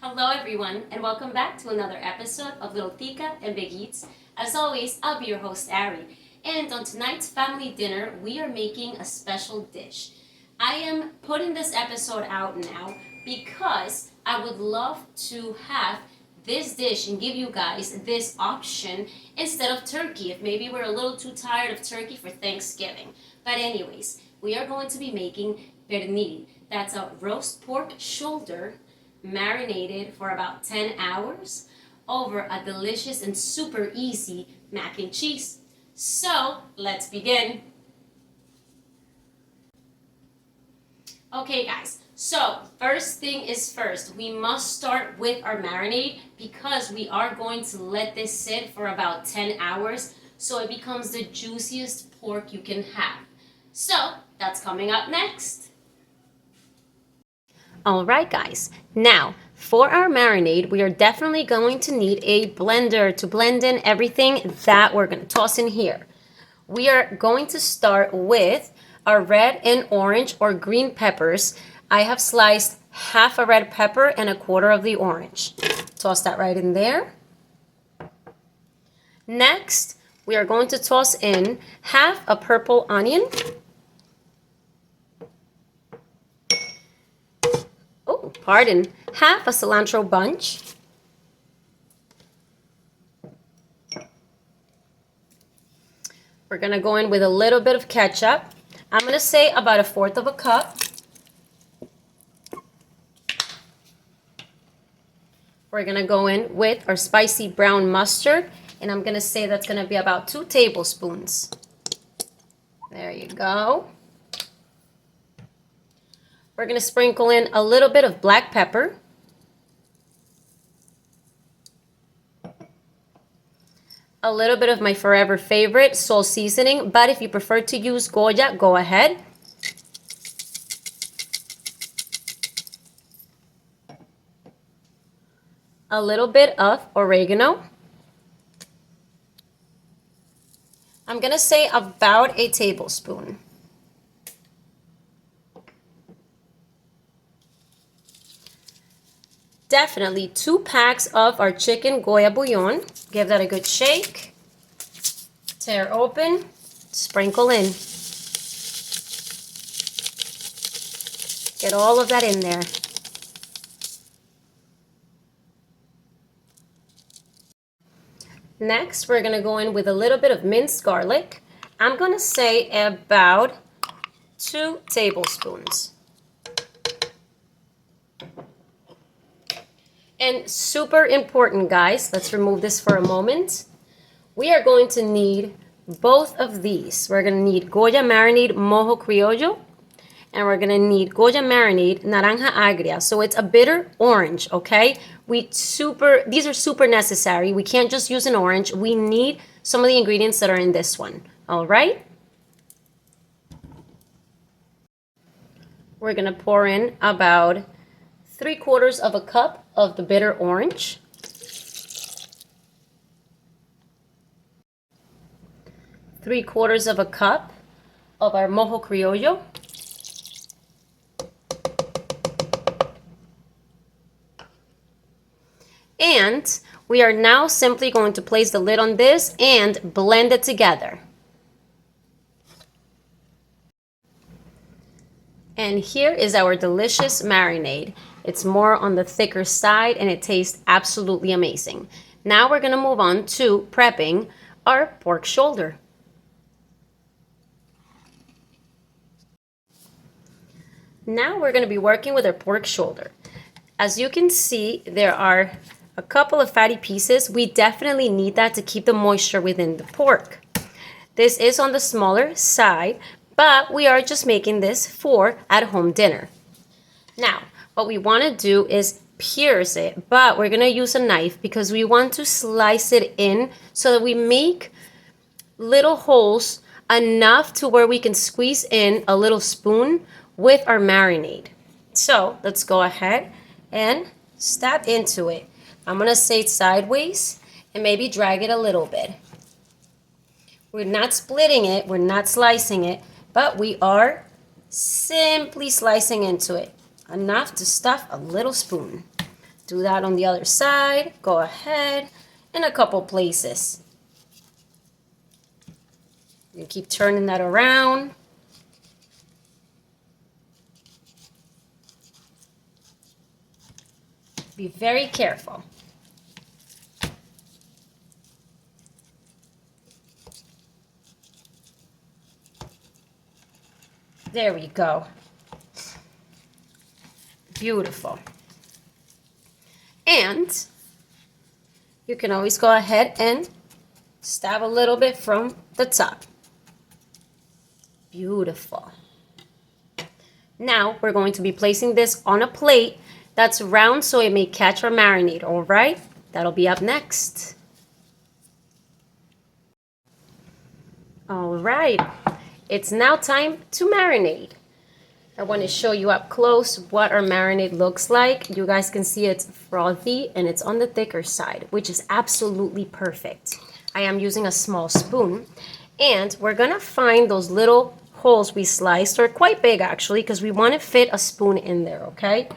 Hello everyone, and welcome back to another episode of Little Tica and Big Eats. As always, I'll be your host, Ari. And on tonight's family dinner, we are making a special dish. I am putting this episode out now because I would love to have this dish and give you guys this option instead of turkey if maybe we're a little too tired of turkey for Thanksgiving. But anyways, we are going to be making pernil. That's a roast pork shoulder marinated for about 10 hours over a delicious and super easy mac and cheese. So let's begin. Okay guys, so first thing is first, we must start with our marinade because we are going to let this sit for about 10 hours so it becomes the juiciest pork you can have. So that's coming up next. Alright guys, now for our marinade, we are definitely going to need a blender to blend in everything that we're going to toss in here. We are going to start with our red and orange or green peppers. I have sliced half a red pepper and a quarter of the orange. Toss that right in there. Next, we are going to toss in half a purple onion. Half a cilantro bunch. We're gonna go in with a little bit of ketchup. I'm gonna say about 1/4 of a cup. We're gonna go in with our spicy brown mustard, and I'm gonna say that's gonna be about 2 tablespoons. There you go. We're going to sprinkle in a little bit of black pepper. A little bit of my forever favorite, salt seasoning, but if you prefer to use Goya, go ahead. A little bit of oregano. I'm going to say about 1 tablespoon. Definitely 2 packs of our chicken Goya bouillon. Give that a good shake. Tear open, sprinkle in. Get all of that in there. Next, we're going to go in with a little bit of minced garlic. I'm going to say about 2 tablespoons. And super important, guys, let's remove this for a moment. We are going to need both of these. We're going to need Goya marinade mojo criollo, and we're going to need Goya marinade naranja agria. So it's a bitter orange, okay? These are super necessary. We can't just use an orange. We need some of the ingredients that are in this one, all right? We're going to pour in about 3/4 of a cup of the bitter orange. Three-quarters of a cup of our mojo criollo. And we are now simply going to place the lid on this and blend it together. And here is our delicious marinade. It's more on the thicker side and it tastes absolutely amazing. Now we're going to move on to prepping our pork shoulder. Now we're going to be working with our pork shoulder. As you can see, there are a couple of fatty pieces. We definitely need that to keep the moisture within the pork. This is on the smaller side, but we are just making this for at-home dinner. Now, what we want to do is pierce it, but we're going to use a knife because we want to slice it in so that we make little holes enough to where we can squeeze in a little spoon with our marinade. So let's go ahead and stab into it. I'm going to say it sideways and maybe drag it a little bit. We're not splitting it, we're not slicing it, but we are simply slicing into it. Enough to stuff a little spoon. Do that on the other side. Go ahead in a couple places. You keep turning that around. Be very careful. There we go. Beautiful. And you can always go ahead and stab a little bit from the top. Beautiful. Now we're going to be placing this on a plate that's round so it may catch our marinade, all right? That'll be up next. All right, it's now time to marinate. I want to show you up close what our marinade looks like. You guys can see it's frothy and it's on the thicker side, which is absolutely perfect. I am using a small spoon, and we're gonna find those little holes we sliced, or quite big actually, because we want to fit a spoon in there, okay?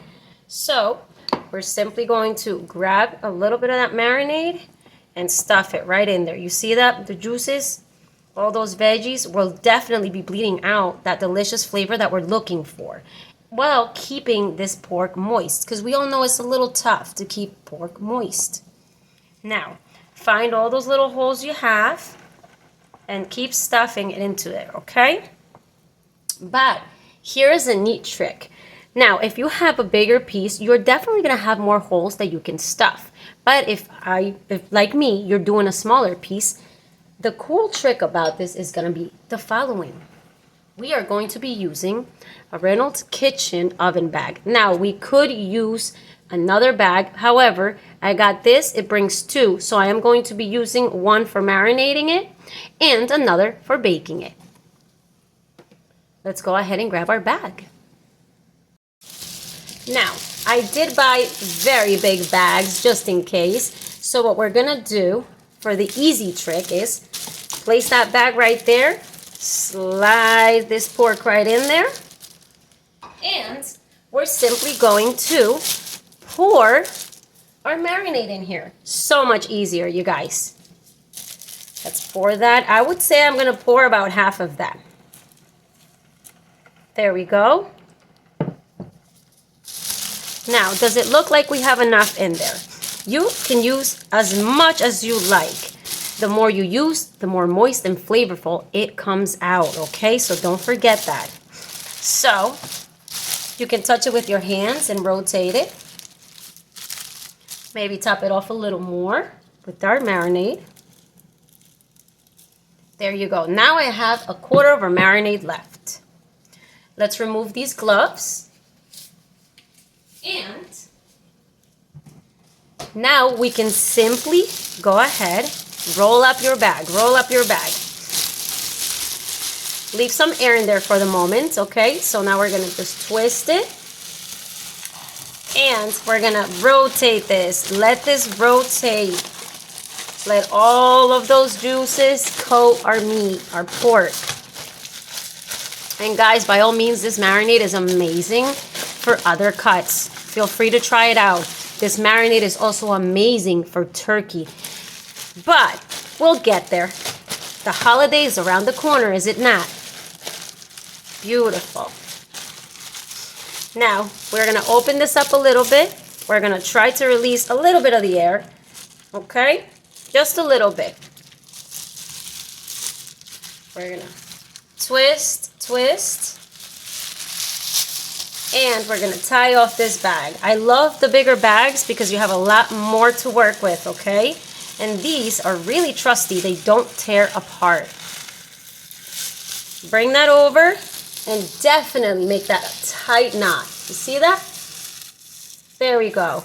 So we're simply going to grab a little bit of that marinade and stuff it right in there. You see that? The juices, all those veggies will definitely be bleeding out that delicious flavor that we're looking for, while keeping this pork moist, because we all know it's a little tough to keep pork moist. Now, find all those little holes you have and keep stuffing it into there, okay? But here is a neat trick. Now, if you have a bigger piece, you're definitely gonna have more holes that you can stuff. But if like me, you're doing a smaller piece, the cool trick about this is gonna be the following. We are going to be using a Reynolds Kitchen oven bag. Now, we could use another bag. However, I got this, it brings two. So I am going to be using one for marinating it and another for baking it. Let's go ahead and grab our bag. Now, I did buy very big bags just in case. So what we're gonna do for the easy trick is place that bag right there, slide this pork right in there, and we're simply going to pour our marinade in here. So much easier, you guys. Let's pour that. I would say I'm gonna pour about half of that. There we go. Now, does it look like we have enough in there? You can use as much as you like. The more you use, the more moist and flavorful it comes out, okay? So don't forget that. So, you can touch it with your hands and rotate it. Maybe top it off a little more with our marinade. There you go. Now I have a quarter of our marinade left. Let's remove these gloves. And now we can simply go ahead, roll up your bag, roll up your bag. Leave some air in there for the moment, okay? So now we're gonna just twist it. And we're gonna rotate this. Let this rotate. Let all of those juices coat our meat, our pork. And guys, by all means, this marinade is amazing for other cuts. Feel free to try it out. This marinade is also amazing for turkey. But we'll get there. The holiday is around the corner, is it not? Beautiful. Now, we're gonna open this up a little bit. We're gonna try to release a little bit of the air. Okay? Just a little bit. We're gonna twist, twist. And we're gonna tie off this bag. I love the bigger bags because you have a lot more to work with, okay? And these are really trusty. They don't tear apart. Bring that over and definitely make that a tight knot. You see that? There we go.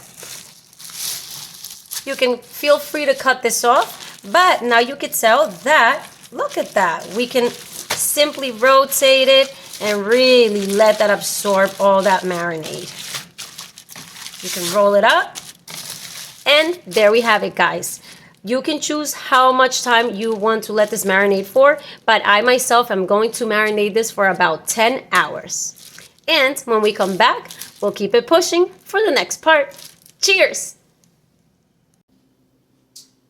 You can feel free to cut this off, but now you can tell that, look at that. We can simply rotate it and really let that absorb all that marinade. You can roll it up. And there we have it, guys. You can choose how much time you want to let this marinate for, but I myself am going to marinate this for about 10 hours. And when we come back, we'll keep it pushing for the next part. Cheers!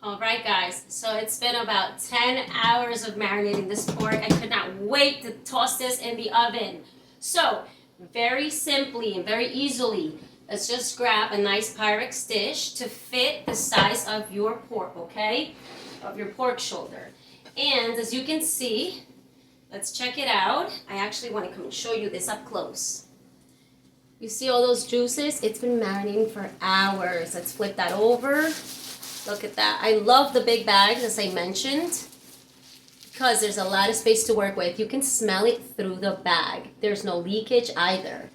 All right, guys, so it's been about 10 hours of marinating this pork. I could not wait to toss this in the oven. So, very simply and very easily, let's just grab a nice Pyrex dish to fit the size of your pork, okay? Of your pork shoulder. And as you can see, let's check it out. I actually want to come and show you this up close. You see all those juices? It's been marinating for hours. Let's flip that over. Look at that. I love the big bags, as I mentioned, because there's a lot of space to work with. You can smell it through the bag. There's no leakage either.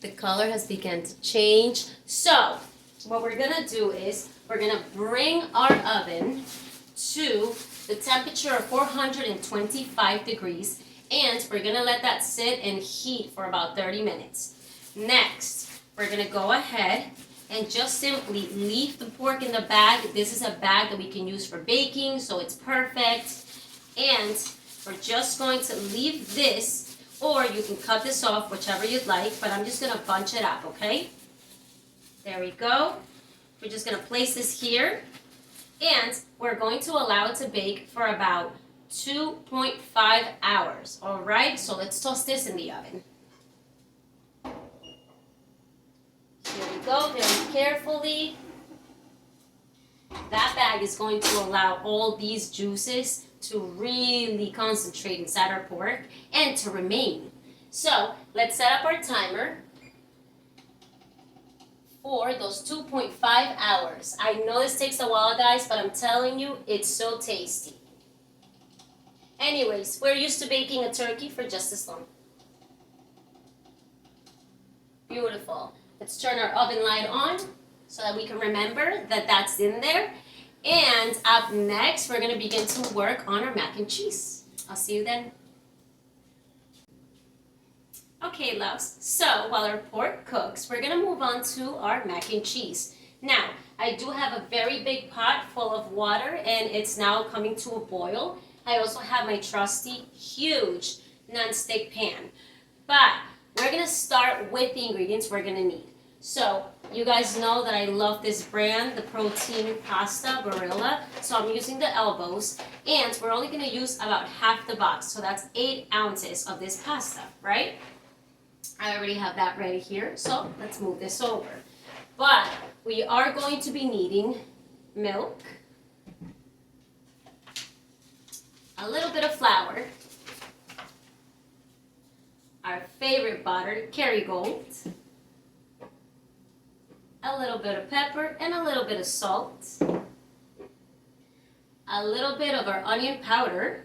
The color has begun to change. So what we're gonna do is we're gonna bring our oven to the temperature of 425 degrees, and we're gonna let that sit and heat for about 30 minutes. Next, we're gonna go ahead and just simply leave the pork in the bag. This is a bag that we can use for baking, so it's perfect. And we're just going to leave this, or you can cut this off, whichever you'd like, but I'm just gonna bunch it up, okay? There we go. We're just gonna place this here, and we're going to allow it to bake for about 2.5 hours, all right? So let's toss this in the oven. Here we go, very carefully. That bag is going to allow all these juices to really concentrate inside our pork and to remain. So let's set up our timer for those 2.5 hours. I know this takes a while, guys, but I'm telling you, it's so tasty. Anyways, we're used to baking a turkey for just this long. Beautiful. Let's turn our oven light on so that we can remember that that's in there. And up next, we're going to begin to work on our mac and cheese. I'll see you then. Okay, loves. So while our pork cooks, we're going to move on to our mac and cheese. Now, I do have a very big pot full of water, and it's now coming to a boil. I also have my trusty, huge non-stick pan. But we're going to start with the ingredients we're going to need. So you guys know that I love this brand, the protein pasta, Barilla. So I'm using the elbows, and we're only going to use about half the box. So that's 8 ounces of this pasta, right? I already have that ready here, so let's move this over. But we are going to be needing milk, a little bit of flour, our favorite butter, Kerrygold, a little bit of pepper, and a little bit of salt, a little bit of our onion powder,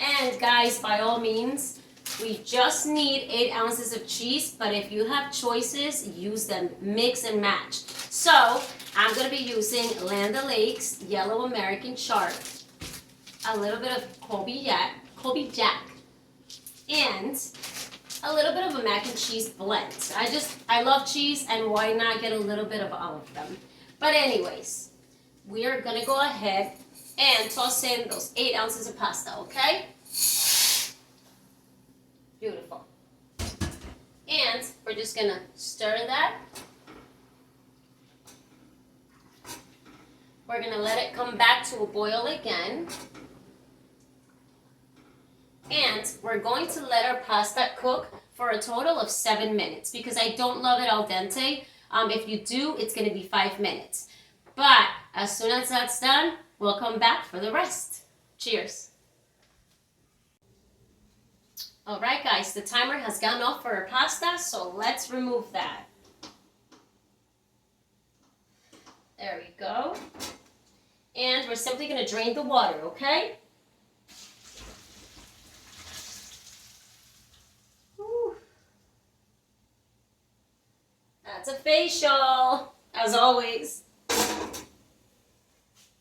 and guys, by all means, we just need 8 ounces of cheese, but if you have choices, use them, mix and match. So I'm going to be using Land O'Lakes Yellow American Sharp, a little bit of Colby Jack, and a little bit of a mac and cheese blend. I love cheese, and why not get a little bit of all of them? But anyways, we are gonna go ahead and toss in those 8 ounces of pasta, okay? Beautiful. And we're just gonna stir that. We're gonna let it come back to a boil again. And we're going to let our pasta cook for a total of 7 minutes because I don't love it al dente. If you do, it's going to be 5 minutes. But as soon as that's done, we'll come back for the rest. Cheers. All right, guys, the timer has gone off for our pasta, so let's remove that. There we go. And we're simply going to drain the water, okay? That's a facial, as always.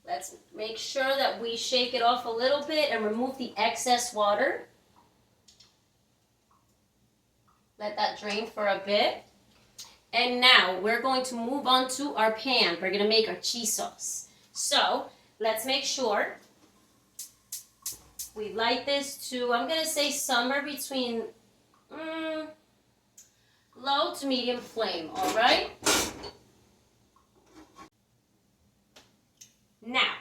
Let's make sure that we shake it off a little bit and remove the excess water. Let that drain for a bit. And now we're going to move on to our pan. We're going to make our cheese sauce. So let's make sure we light this to, I'm going to say somewhere between low to medium flame, all right? Now,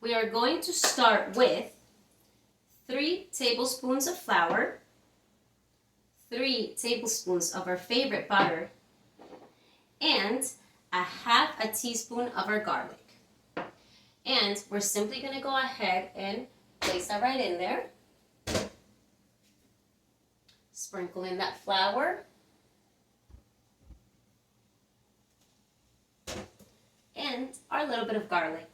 we are going to start with 3 tablespoons of flour, 3 tablespoons of our favorite butter, and a half a teaspoon of our garlic. And we're simply going to go ahead and place that right in there. Sprinkle in that flour. And our little bit of garlic.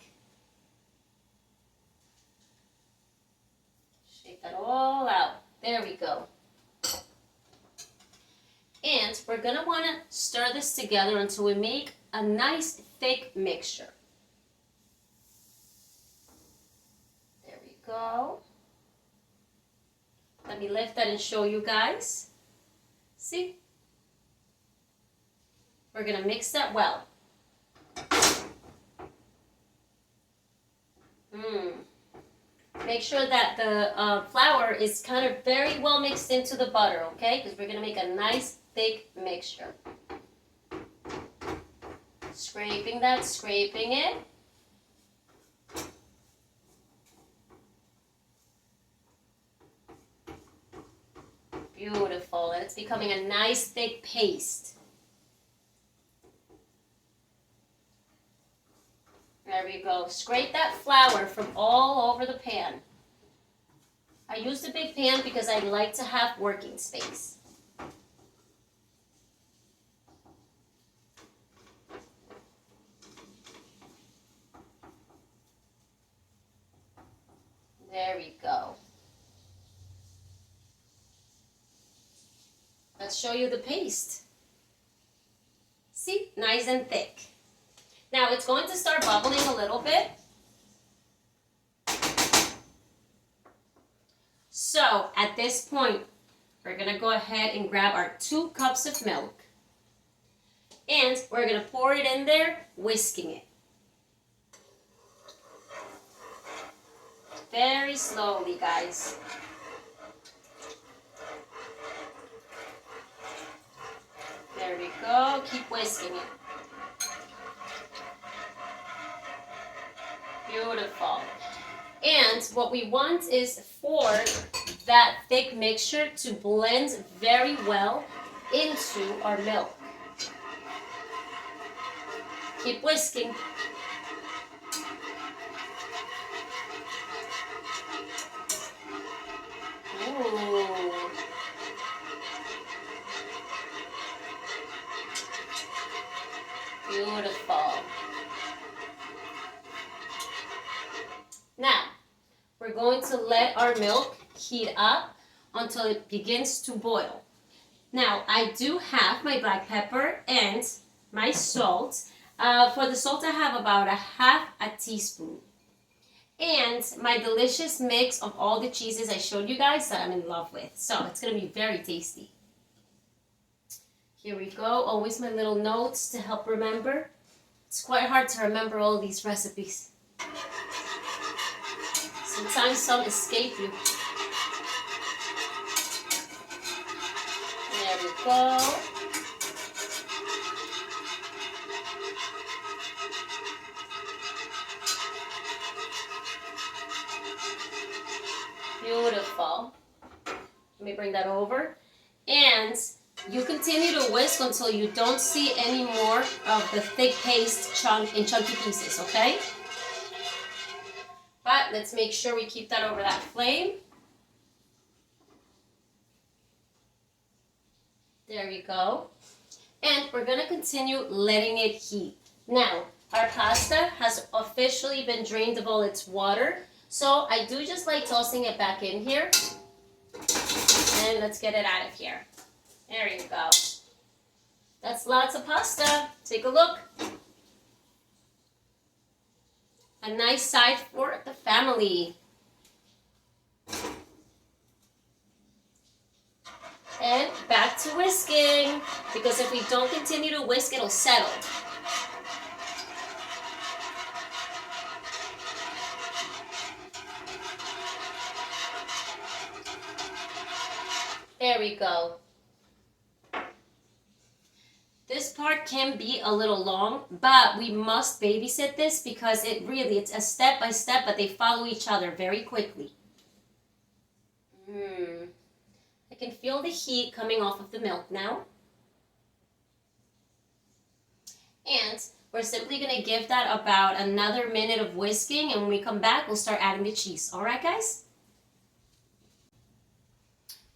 Shake that all out. There we go. And we're going to want to stir this together until we make a nice thick mixture. There we go. Let me lift that and show you guys. See? We're going to mix that well. Make sure that the flour is kind of very well mixed into the butter, okay? Because we're going to make a nice thick mixture. Scraping that, scraping it. Beautiful, and it's becoming a nice thick paste. There we go. Scrape that flour from all over the pan. I used a big pan because I like to have working space. There we go. Let's show you the paste. See? Nice and thick. Now it's going to start bubbling a little bit. So at this point, we're going to go ahead and grab our 2 cups of milk. And we're going to pour it in there, whisking it. Very slowly, guys. There we go. Keep whisking it. Beautiful. And what we want is for that thick mixture to blend very well into our milk. Keep whisking. Ooh. Beautiful. Now, we're going to let our milk heat up until it begins to boil. Now, I do have my black pepper and my salt. For the salt, I have about a half a teaspoon. And my delicious mix of all the cheeses I showed you guys that I'm in love with. So, it's going to be very tasty. Here we go. Always my little notes to help remember. It's quite hard to remember all these recipes. Sometimes some escape you. There we go. Beautiful. Let me bring that over. And you continue to whisk until you don't see any more of the thick paste in chunky pieces, okay? But let's make sure we keep that over that flame. There we go. And we're going to continue letting it heat. Now, our pasta has officially been drained of all its water. So I do just like tossing it back in here. And let's get it out of here. There you go. That's lots of pasta. Take a look. A nice side for the family. And back to whisking, because if we don't continue to whisk, it'll settle. There we go. This part can be a little long, but we must babysit this because it's a step by step, but they follow each other very quickly. I can feel the heat coming off of the milk now. And we're simply going to give that about another minute of whisking, and when we come back, we'll start adding the cheese. All right, guys?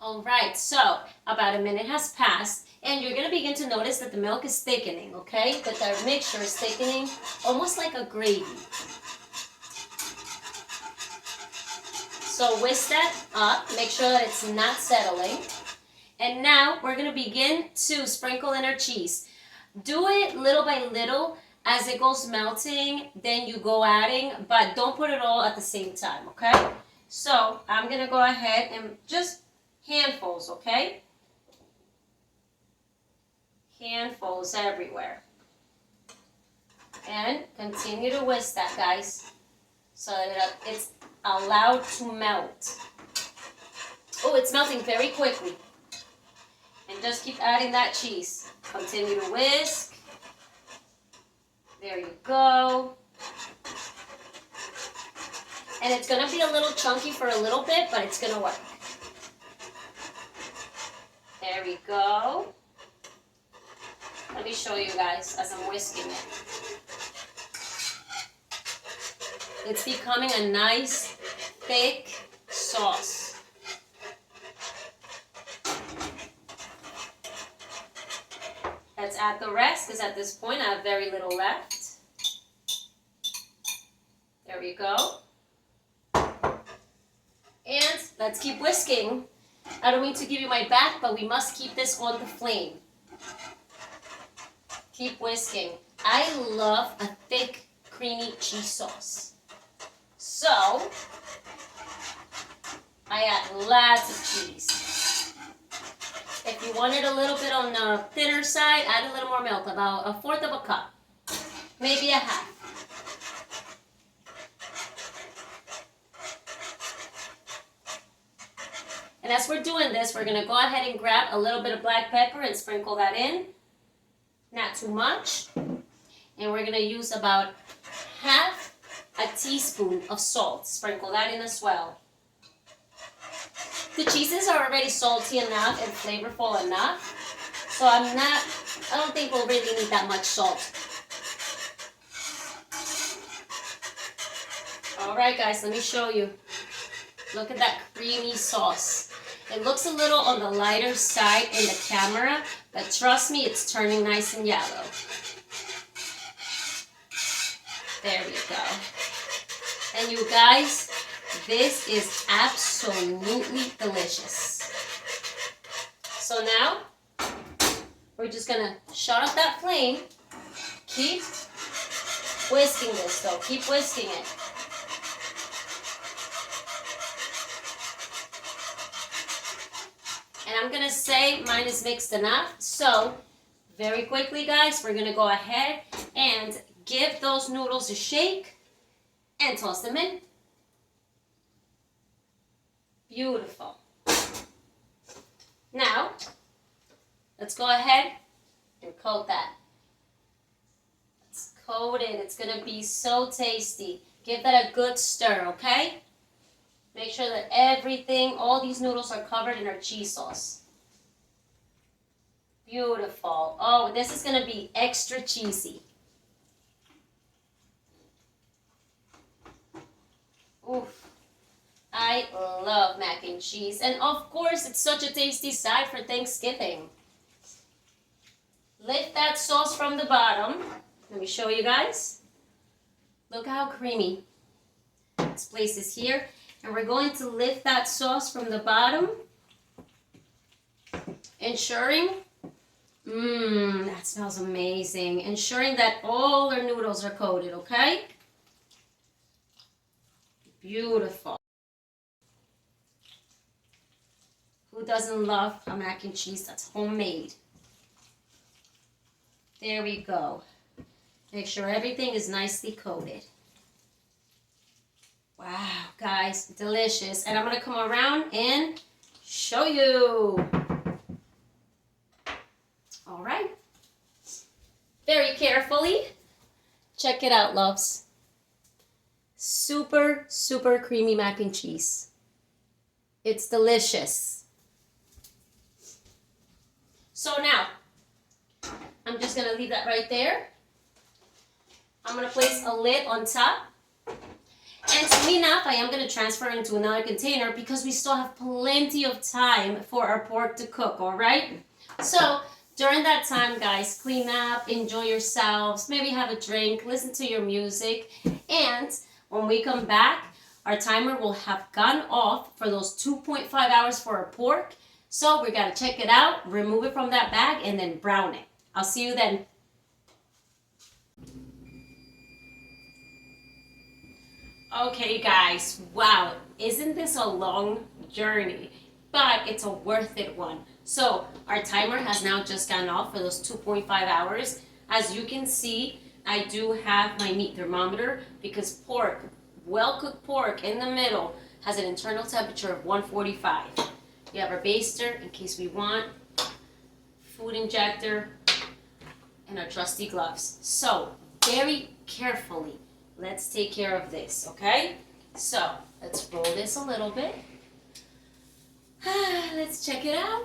All right, so about a minute has passed, and you're going to begin to notice that the milk is thickening, okay? That the mixture is thickening, almost like a gravy. So whisk that up, make sure that it's not settling. And now we're going to begin to sprinkle in our cheese. Do it little by little as it goes melting, then you go adding, but don't put it all at the same time, okay? So I'm going to go ahead and just handfuls, okay? Handfuls everywhere. And continue to whisk that, guys, so that it's allowed to melt. Oh, it's melting very quickly. And just keep adding that cheese. Continue to whisk. There you go. And it's going to be a little chunky for a little bit, but it's going to work. There we go. Let me show you guys as I'm whisking it. It's becoming a nice, thick sauce. Let's add the rest, because at this point I have very little left. There we go. And let's keep whisking. I don't mean to give you my back, but we must keep this on the flame. Keep whisking. I love a thick, creamy cheese sauce. So, I add lots of cheese. If you want it a little bit on the thinner side, add a little more milk, about 1/4 of a cup. Maybe a half. And as we're doing this, we're going to go ahead and grab a little bit of black pepper and sprinkle that in. Not too much. And we're going to use about half a teaspoon of salt. Sprinkle that in as well. The cheeses are already salty enough and flavorful enough. So I don't think we'll really need that much salt. All right, guys, let me show you. Look at that creamy sauce. It looks a little on the lighter side in the camera, but trust me, it's turning nice and yellow. There we go. And you guys, this is absolutely delicious. So now, we're just gonna shut off that flame. Keep whisking this though, keep whisking it. And I'm gonna say mine is mixed enough. So, very quickly guys, we're gonna go ahead and give those noodles a shake and toss them in. Beautiful. Now, let's go ahead and coat that. Let's coat it. It's going to be so tasty. Give that a good stir, okay? Make sure that everything, all these noodles are covered in our cheese sauce. Beautiful. Oh, this is going to be extra cheesy. Oof. I love mac and cheese. And of course, it's such a tasty side for Thanksgiving. Lift that sauce from the bottom. Let me show you guys. Look how creamy. This place is here. And we're going to lift that sauce from the bottom. Ensuring, that smells amazing. Ensuring that all our noodles are coated, okay? Beautiful. Who doesn't love a mac and cheese that's homemade? There we go. Make sure everything is nicely coated. Wow, guys, delicious. And I'm going to come around and show you. All right. carefully. Check it out, loves. Super, super creamy mac and cheese. It's delicious. So now, I'm just gonna leave that right there. I'm gonna place a lid on top. And soon enough, I am gonna transfer it into another container because we still have plenty of time for our pork to cook, all right? So during that time, guys, clean up, enjoy yourselves, maybe have a drink, listen to your music, and when we come back, our timer will have gone off for those 2.5 hours for our pork. So we gotta check it out, remove it from that bag, and then brown it. I'll see you then. Okay guys, wow, isn't this a long journey? But it's a worth it one. So our timer has now just gone off for those 2.5 hours. As you can see, I do have my meat thermometer because pork, well-cooked pork in the middle, has an internal temperature of 145. You have our baster in case we want, food injector, and our trusty gloves. So very carefully, let's take care of this, okay? So let's roll this a little bit. Let's check it out.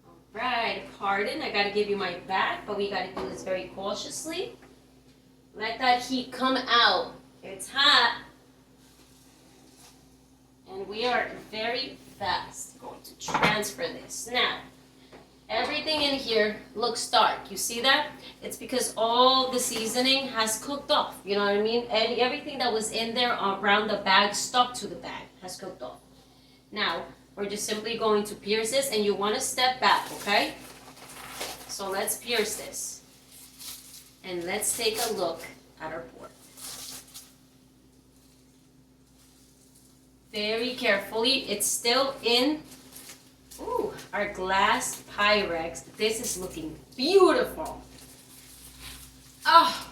All right, pardon, I gotta give you my back, but we gotta do this very cautiously. Let that heat come out. It's hot. And we are very fast going to transfer this. Now, everything in here looks dark. You see that? It's because all the seasoning has cooked off. You know what I mean? And everything that was in there around the bag, stuck to the bag, has cooked off. Now, we're just simply going to pierce this, and you want to step back, okay? So let's pierce this. And let's take a look at our pork. Very carefully. It's still in our glass Pyrex. This is looking beautiful. Oh,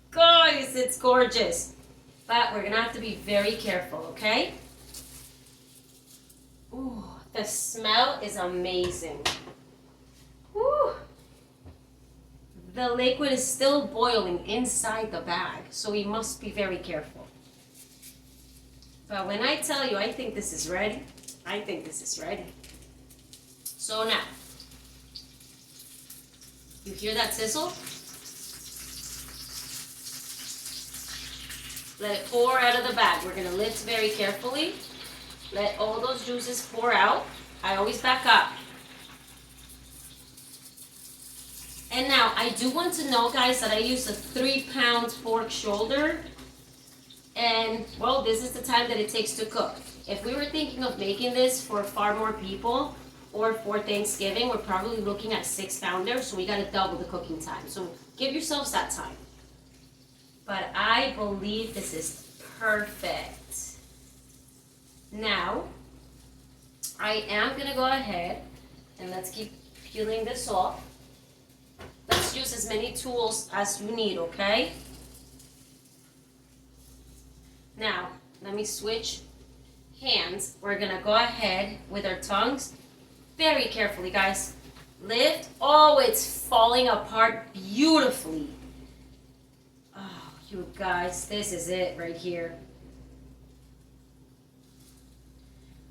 guys, it's gorgeous. But we're gonna have to be very careful, okay? Ooh, the smell is amazing. Ooh. The liquid is still boiling inside the bag, so we must be very careful. But when I tell you, I think this is ready. I think this is ready. So now, you hear that sizzle? Let it pour out of the bag. We're gonna lift very carefully. Let all those juices pour out. I always back up. And now, I do want to know, guys, that I use a 3-pound pork shoulder. And, well, this is the time that it takes to cook. If we were thinking of making this for far more people, or for Thanksgiving, we're probably looking at 6-pounders, so we gotta double the cooking time. So give yourselves that time. But I believe this is perfect. Now, I am gonna go ahead and let's keep peeling this off. Let's use as many tools as you need, okay? Now, let me switch hands. We're gonna go ahead with our tongues. Very carefully, guys. Lift. Oh, it's falling apart beautifully. Oh, you guys, this is it right here.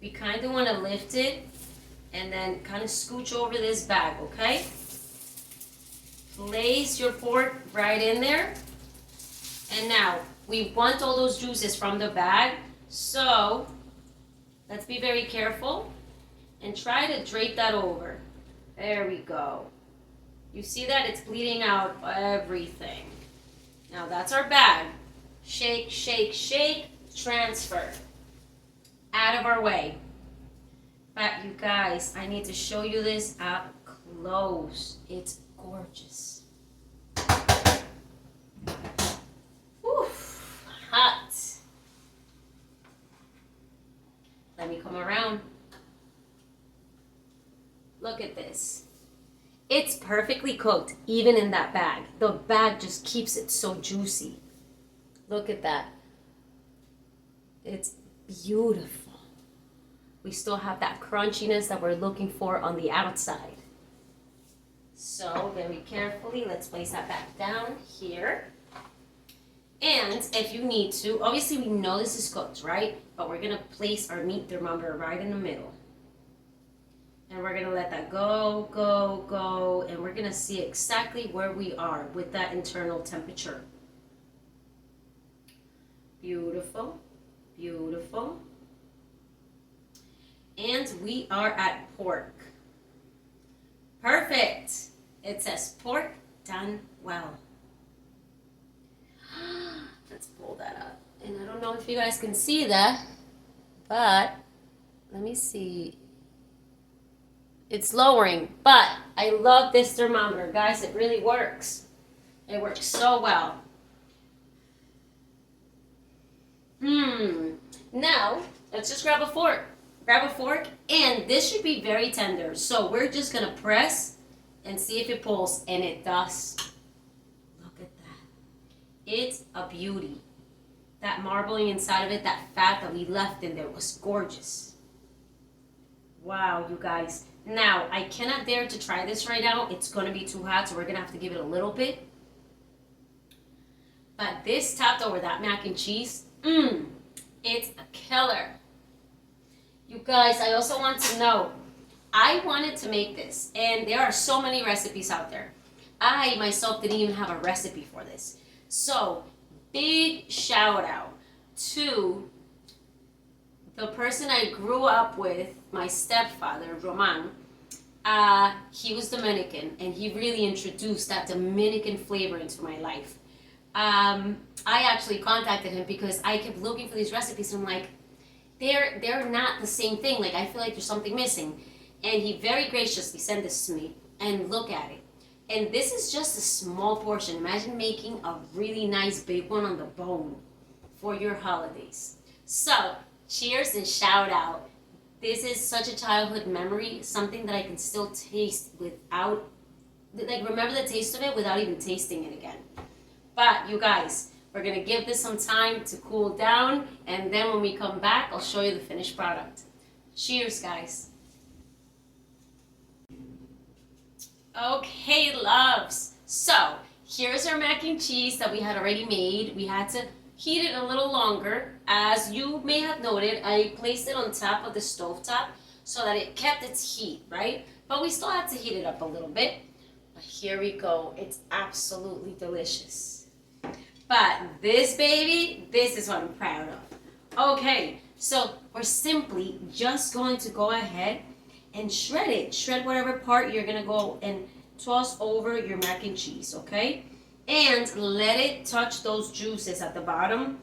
We kind of want to lift it and then kind of scooch over this bag, okay? Place your pork right in there. And now, we want all those juices from the bag, so let's be very careful. And try to drape that over. There we go. You see that? It's bleeding out everything. Now that's our bag. Shake, shake, shake, transfer. Out of our way. But you guys, I need to show you this up close. It's gorgeous. Whew, hot. Let me come around. Look at this. It's perfectly cooked, even in that bag. The bag just keeps it so juicy. Look at that. It's beautiful. We still have that crunchiness that we're looking for on the outside. So very carefully, let's place that back down here. And if you need to, obviously we know this is cooked, right? But we're gonna place our meat thermometer right in the middle. And we're gonna let that go, go, go, and we're gonna see exactly where we are with that internal temperature. Beautiful, beautiful. And we are at pork. Perfect. It says pork done well. Let's pull that up. And I don't know if you guys can see that, but let me see. It's lowering, but I love this thermometer, guys. It really works. It works so well. Now, let's just grab a fork. Grab a fork, and this should be very tender. So we're just gonna press and see if it pulls, and it does. Look at that. It's a beauty. That marbling inside of it, that fat that we left in there was gorgeous. Wow, you guys. Now, I cannot dare to try this right now. It's gonna be too hot, so we're gonna have to give it a little bit. But this topped over that mac and cheese, it's a killer. You guys, I also want to know, I wanted to make this, and there are so many recipes out there. I myself didn't even have a recipe for this. So, big shout out to the person I grew up with, my stepfather, Roman. He was Dominican, and he really introduced that Dominican flavor into my life. I actually contacted him because I kept looking for these recipes, and I'm like, they're not the same thing. Like, I feel like there's something missing. And he very graciously sent this to me, and look at it. And this is just a small portion. Imagine making a really nice big one on the bone for your holidays. So, cheers and shout out. This is such a childhood memory, something that I can still taste without, like, remember the taste of it without even tasting it again. But you guys, we're gonna give this some time to cool down, and then when we come back, I'll show you the finished product. Cheers, guys. Okay, loves. So, here's our mac and cheese that we had already made. We had to heat it a little longer. As you may have noted, I placed it on top of the stovetop so that it kept its heat, right? But we still had to heat it up a little bit. But here we go. It's absolutely delicious. But this baby, this is what I'm proud of. Okay, so we're simply just going to go ahead and shred it. Shred whatever part you're gonna go and toss over your mac and cheese, okay? And let it touch those juices at the bottom.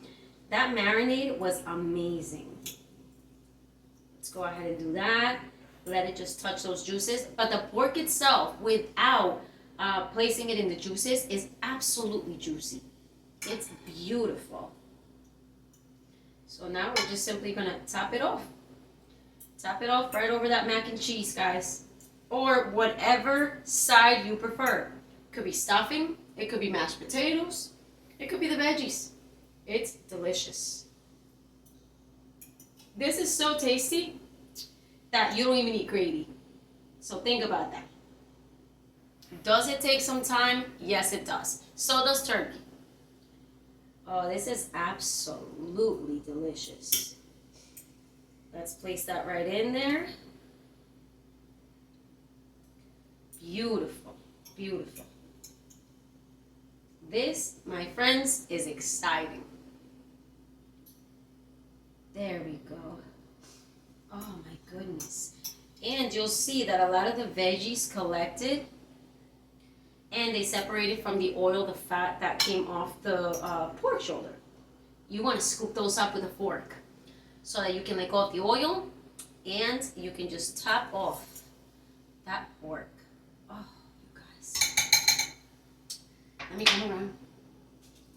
That marinade was amazing. Let's go ahead and do that. Let it just touch those juices. But the pork itself, without placing it in the juices, is absolutely juicy. It's beautiful. So now we're just simply gonna top it off. Top it off right over that mac and cheese, guys. Or whatever side you prefer. It could be stuffing, it could be mashed potatoes, it could be the veggies. It's delicious. This is so tasty that you don't even eat gravy. So think about that. Does it take some time? Yes, it does. So does turkey. Oh, this is absolutely delicious. Let's place that right in there. Beautiful, beautiful. This, my friends, is exciting. There we go. Oh my goodness. And you'll see that a lot of the veggies collected and they separated from the oil, the fat that came off the pork shoulder. You want to scoop those up with a fork so that you can let go of the oil and you can just top off that pork. Oh, you guys. Let me come around.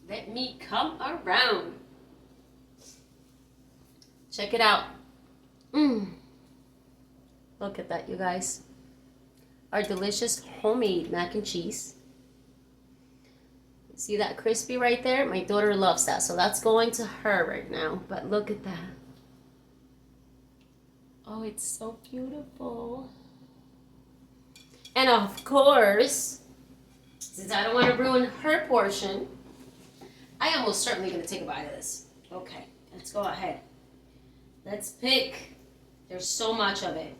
Let me come around. Check it out. Look at that, you guys. Our delicious homemade mac and cheese. See that crispy right there? My daughter loves that, so that's going to her right now. But look at that. Oh, it's so beautiful. And of course, since I don't want to ruin her portion, I am most certainly going to take a bite of this. Okay, let's go ahead. Let's pick. There's so much of it.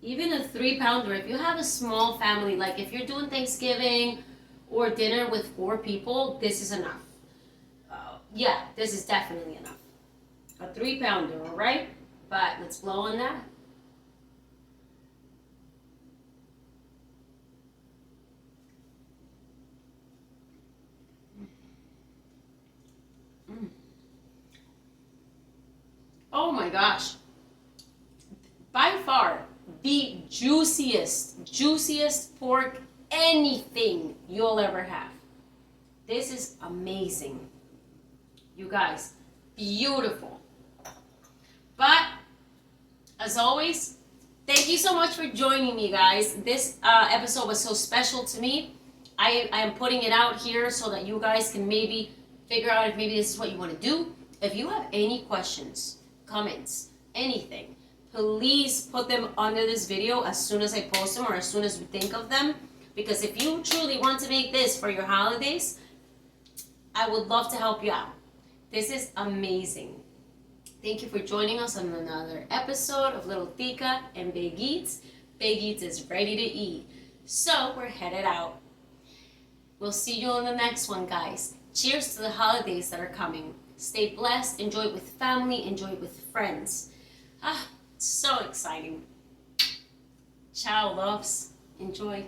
Even a 3-pounder, if you have a small family, like if you're doing Thanksgiving or dinner with 4 people, this is enough. Yeah, this is definitely enough. A 3-pounder, all right? But let's blow on that. Oh my gosh. By far, the juiciest pork anything you'll ever have. This is amazing. You guys, beautiful. But, as always, thank you so much for joining me, guys. This episode was so special to me. I am putting it out here so that you guys can maybe figure out if maybe this is what you want to do. If you have any questions, comments, anything, please put them under this video as soon as I post them or as soon as we think of them. Because if you truly want to make this for your holidays, I would love to help you out. This is amazing. Thank you for joining us on another episode of Little Tica and Big Eats. Big Eats is ready to eat. So we're headed out. We'll see you on the next one, guys. Cheers to the holidays that are coming. Stay blessed. Enjoy it with family. Enjoy it with friends. So exciting. Ciao, loves. Enjoy.